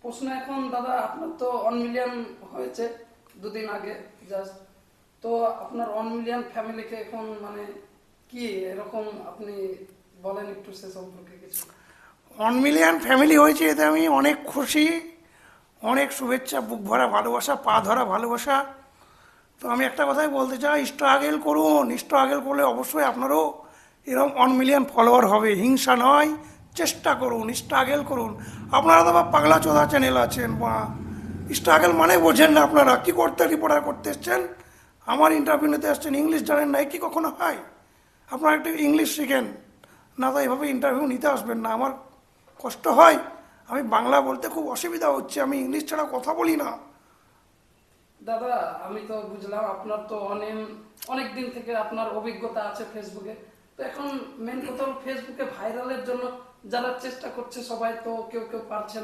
প্রশ্ন এখন দাদা, আপনার তো 1 মিলিয়ন হয়েছে দুদিন আগে জাস্ট। তো আপনার 1 মিলিয়ন ফ্যামিলিকে এখন মানে কি এরকম আপনি বলেন একটু সে সম্পর্কে কিছু। 1 মিলিয়ন ফ্যামিলি হয়েছে, এতে আমি অনেক খুশি। অনেক শুভেচ্ছা, বুক ভরা ভালোবাসা, পা ধরা ভালোবাসা। তো আমি একটা কথাই বলতে চাই, স্ট্রাগল করুন। স্ট্রাগল করলে অবশ্যই আপনারও এরকম 1 মিলিয়ন ফলোয়ার হবে। হিংসা নয়, চেষ্টা করুন, স্ট্রাগল করুন। আপনারা তো বা পাগলা চোদা চ্যানেল আছেন, বা স্ট্রাগল মানে বোঝেন না। আপনারা কি করতে রিপোর্টার করতে এসছেন, আমার ইন্টারভিউ নিতে আসছেন, ইংলিশ জানেন না, এ কি কখনো হয়? আপনারা একটু ইংলিশ শিখেন, না তো এভাবে ইন্টারভিউ নিতে আসবেন না। আমার কষ্ট হয়, আমি বাংলা বলতে খুব অসুবিধা হচ্ছে, আমি ইংলিশ ছাড়া কথা বলি না। দাদা আমি তো বুঝলাম আপনার তো অনেক দিন থেকে আপনার অভিজ্ঞতা আছে ফেসবুকে। তো এখন মেন কথা হলো ফেসবুকে ভাইরালের জন্য যারা চেষ্টা করছে সবাই তো কেউ কেউ পারছে না।